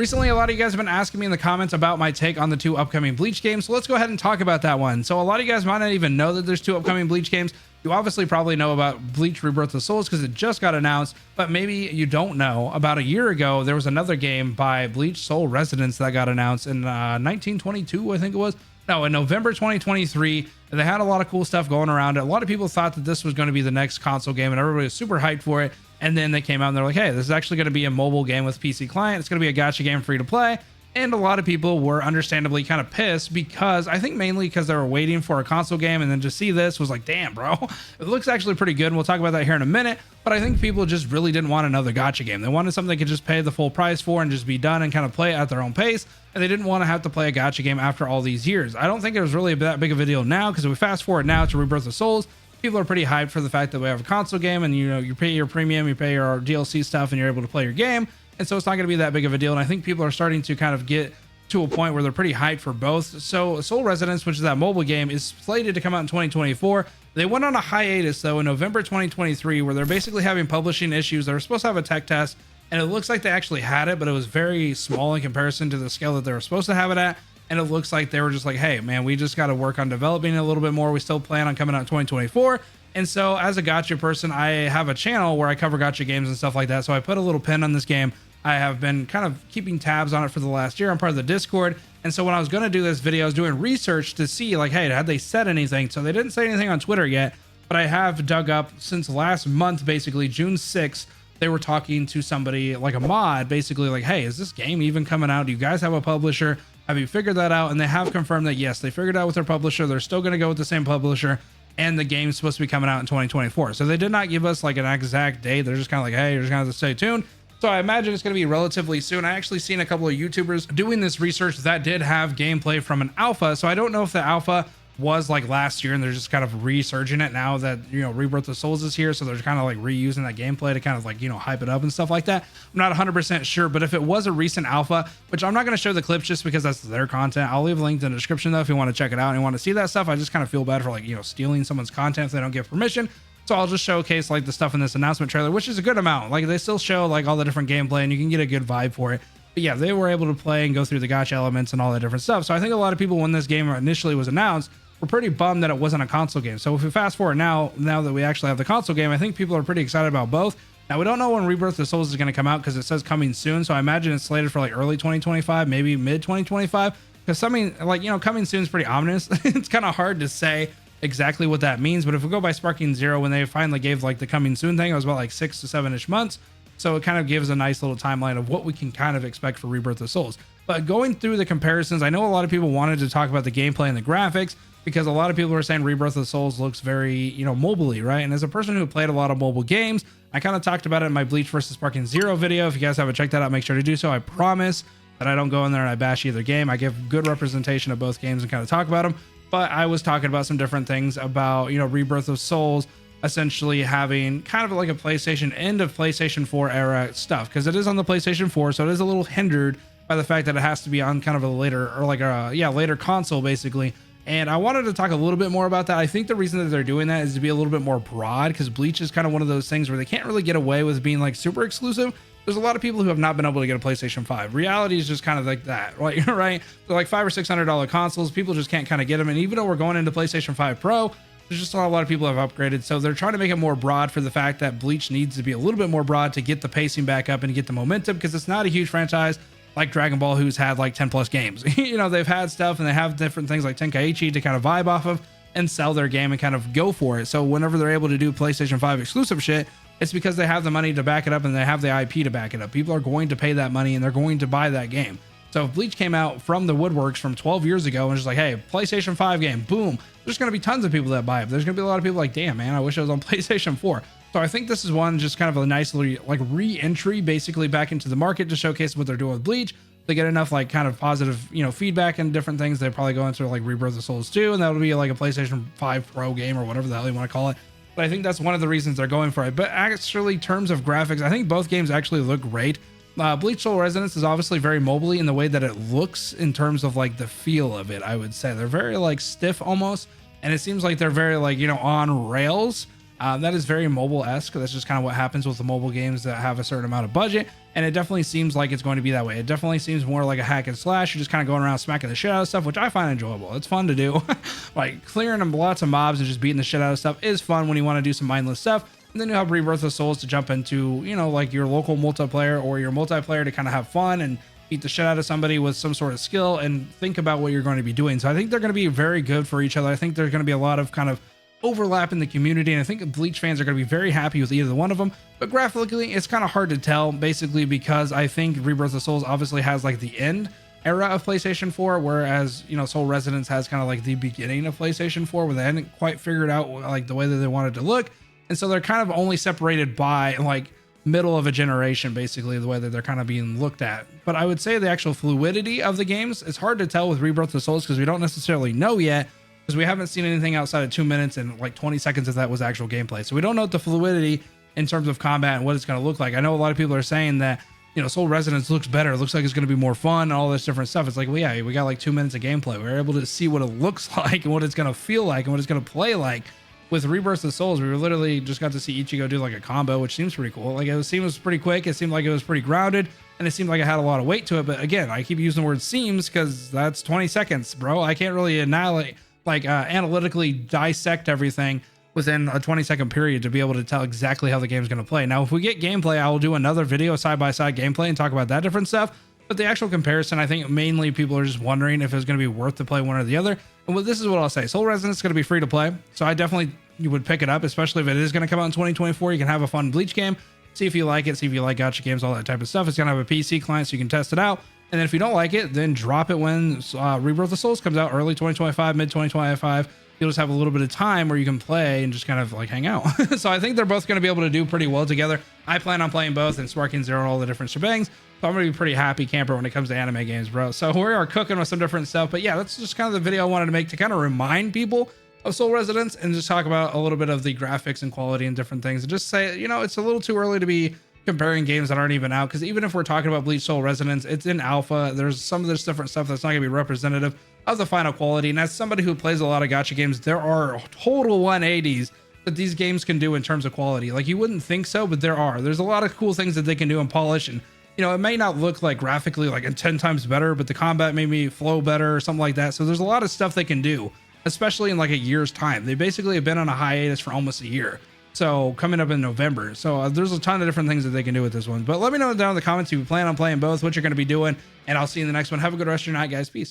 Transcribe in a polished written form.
Recently, a lot of you guys have been asking me in the comments about my take on the 2 upcoming Bleach games, so let's go ahead and talk about that one. So a lot of you guys might not even know that there's 2 upcoming Bleach games. You obviously probably know about Bleach Rebirth of Souls because it just got announced, but maybe you don't know. About a year ago, there was another game by Bleach Soul Residents that got announced in 1922, I think it was. No, in November 2023, they had a lot of cool stuff going around it. A lot of people thought that this was going to be the next console game, and everybody was super hyped for it. And then they came out and they're like, hey, this is actually going to be a mobile game with PC client. It's going to be a gacha game free to play. And a lot of people were understandably kind of pissed because I think mainly because they were waiting for a console game, and then to see this was like, damn, bro, it looks actually pretty good. And we'll talk about that here in a minute. But I think people just really didn't want another gacha game. They wanted something they could just pay the full price for and just be done and kind of play at their own pace. And they didn't want to have to play a gacha game after all these years. I don't think it was really that big of a deal now, because if we fast forward now to Rebirth of Souls, people are pretty hyped for the fact that we have a console game, and you pay your premium, you pay your DLC stuff, and you're able to play your game. And so it's not going to be that big of a deal. And I think people are starting to kind of get to a point where they're pretty hyped for both. So Soul Residents, which is that mobile game, is slated to come out in 2024. They went on a hiatus though in November 2023, where they're basically having publishing issues. They were supposed to have a tech test, and it looks like they actually had it, but it was very small in comparison to the scale that they were supposed to have it at. And it looks like they were just like, hey man, we just got to work on developing it a little bit more. We still plan on coming out in 2024. And so as a gacha person, I have a channel where I cover gacha games and stuff like that. So I put a little pin on this game. I have been kind of keeping tabs on it for the last year. I'm part of the Discord. And so when I was going to do this video, I was doing research to see like, hey, had they said anything? So they didn't say anything on Twitter yet, but I have dug up since last month, basically June 6th, they were talking to somebody like a mod, basically like, hey, is this game even coming out? Do you guys have a publisher? Have you figured that out? And they have confirmed that yes, they figured out with their publisher. They're still going to go with the same publisher, and the game's supposed to be coming out in 2024. So they did not give us like an exact date. They're just kind of like, hey, you're just going to have to stay tuned. So I imagine it's going to be relatively soon. I actually seen a couple of YouTubers doing this research that did have gameplay from an alpha. So I don't know if the alpha was like last year and they're just kind of resurging it now that, you know, Rebirth of Souls is here. So they're kind of like reusing that gameplay to kind of like, you know, hype it up and stuff like that. I'm not 100% sure, but if it was a recent alpha, which I'm not going to show the clips just because that's their content, I'll leave a link in the description though if you want to check it out and you want to see that stuff. I just kind of feel bad for like, you know, stealing someone's content if they don't get permission. So I'll just showcase like the stuff in this announcement trailer, which is a good amount. Like they still show like all the different gameplay and you can get a good vibe for it. But yeah, they were able to play and go through the gacha elements and all that different stuff. So I think a lot of people, when this game initially was announced, were pretty bummed that it wasn't a console game. So if we fast forward now that we actually have the console game, I think people are pretty excited about both. Now we don't know when Rebirth of Souls is going to come out because it says coming soon. So I imagine it's slated for like early 2025, maybe mid 2025. Because something like, you know, coming soon is pretty ominous. It's kind of hard to say exactly what that means, but if we go by Sparking Zero, when they finally gave like the coming soon thing, it was about like 6 to 7-ish months. So it kind of gives a nice little timeline of what we can kind of expect for Rebirth of Souls. But going through the comparisons, I know a lot of people wanted to talk about the gameplay and the graphics because a lot of people were saying Rebirth of Souls looks very, you know, mobile-y, right? And as a person who played a lot of mobile games, I kind of talked about it in my Bleach versus Sparking Zero video. If you guys haven't checked that out, make sure to do so. I promise that I don't go in there and I bash either game. I give good representation of both games and kind of talk about them. But I was talking about some different things about, you know, Rebirth of Souls essentially having kind of like a PlayStation end of PlayStation 4 era stuff, because it is on the PlayStation 4, so it is a little hindered by the fact that it has to be on kind of a later or like a later console basically. And I wanted to talk a little bit more about that. I think the reason that they're doing that is to be a little bit more broad, because Bleach is kind of one of those things where they can't really get away with being like super exclusive. There's a lot of people who have not been able to get a PlayStation 5. Reality is just kind of like that, right? Right? They're like $500 or $600 consoles. People just can't kind of get them. And even though we're going into PlayStation 5 Pro, there's just not a lot of people who have upgraded. So they're trying to make it more broad for the fact that Bleach needs to be a little bit more broad to get the pacing back up and get the momentum, because it's not a huge franchise like Dragon Ball, who's had like 10 plus games. You know, they've had stuff and they have different things like Tenkaichi to kind of vibe off of and sell their game and kind of go for it. So whenever they're able to do PlayStation 5 exclusive shit, it's because they have the money to back it up and they have the IP to back it up. People are going to pay that money and they're going to buy that game. So if Bleach came out from the woodworks from 12 years ago and just like, hey, PlayStation 5 game, boom, there's going to be tons of people that buy it. There's going to be a lot of people like, damn, man, I wish I was on PlayStation 4. So I think this is one just kind of a nice little like re-entry basically back into the market to showcase what they're doing with Bleach. They get enough like kind of positive, you know, feedback and different things. They probably go into like Rebirth of Souls 2, and that'll be like a PlayStation 5 Pro game or whatever the hell you want to call it. But I think that's one of the reasons they're going for it. But actually, in terms of graphics, I think both games actually look great. Bleach Soul Resonance is obviously very mobile in the way that it looks in terms of like the feel of it. I would say they're very like stiff almost, and it seems like they're very like, you know, on rails. That is very mobile-esque. That's just kind of what happens with the mobile games that have a certain amount of budget. And it definitely seems like it's going to be that way. It definitely seems more like a hack and slash. You're just kind of going around smacking the shit out of stuff, which I find enjoyable. It's fun to do. Like clearing them lots of mobs and just beating the shit out of stuff is fun when you want to do some mindless stuff. And then you have Rebirth of Souls to jump into, you know, like your local multiplayer or your multiplayer to kind of have fun and beat the shit out of somebody with some sort of skill and think about what you're going to be doing. So I think they're going to be very good for each other. I think there's going to be a lot of kind of overlap in the community, and I think Bleach fans are going to be very happy with either one of them. But graphically, it's kind of hard to tell, basically because I think Rebirth of Souls obviously has like the end era of PlayStation 4, whereas, you know, Soul Resonance has kind of like the beginning of PlayStation 4, where they hadn't quite figured out like the way that they wanted to look, and so they're kind of only separated by like middle of a generation, basically the way that they're kind of being looked at. But I would say the actual fluidity of the games, it's hard to tell with Rebirth of Souls because we don't necessarily know yet, because we haven't seen anything outside of 2 minutes and like 20 seconds if that was actual gameplay. So we don't know what the fluidity in terms of combat and what it's going to look like. I know a lot of people are saying that, you know, Soul Resonance looks better. It looks like it's going to be more fun and all this different stuff. It's like, well, yeah, we got like 2 minutes of gameplay. We were able to see what it looks like and what it's going to feel like and what it's going to play like. With Rebirth of Souls, we were literally just got to see Ichigo do like a combo, which seems pretty cool. Like it seems pretty quick. It seemed like it was pretty grounded, and it seemed like it had a lot of weight to it. But again, I keep using the word seems because that's 20 seconds, bro. I can't really annihilate, like analytically dissect everything within a 20-second period to be able to tell exactly how the game's going to play. Now, if we get gameplay, I will do another video side-by-side gameplay and talk about that different stuff. But the actual comparison, I think mainly people are just wondering if it's going to be worth to play one or the other. And this is what I'll say. Soul Resonance is going to be free to play. So I definitely would pick it up, especially if it is going to come out in 2024. You can have a fun Bleach game, see if you like it, see if you like gacha games, all that type of stuff. It's going to have a PC client so you can test it out. And then if you don't like it, then drop it when Rebirth of Souls comes out early 2025, mid 2025. You'll just have a little bit of time where you can play and just kind of like hang out. So I think they're both going to be able to do pretty well together. I plan on playing both and Sparking Zero and all the different shebangs. So I'm going to be pretty happy camper when it comes to anime games, bro. So we are cooking with some different stuff. But yeah, that's just kind of the video I wanted to make to kind of remind people of Soul Resonance and just talk about a little bit of the graphics and quality and different things. And just say, you know, it's a little too early to be comparing games that aren't even out, because even if we're talking about Bleach Soul Resonance, it's in alpha. There's some of this different stuff that's not going to be representative of the final quality. And as somebody who plays a lot of gacha games, there are total 180s that these games can do in terms of quality. Like you wouldn't think so, but there's a lot of cool things that they can do and polish. And you know, it may not look like graphically like 10 times better, but the combat maybe flow better or something like that. So there's a lot of stuff they can do, especially in like a year's time. They basically have been on a hiatus for almost a year. So coming up in November. So there's a ton of different things that they can do with this one. But let me know down in the comments if you plan on playing both, what you're going to be doing, and I'll see you in the next one. Have a good rest of your night, guys. Peace.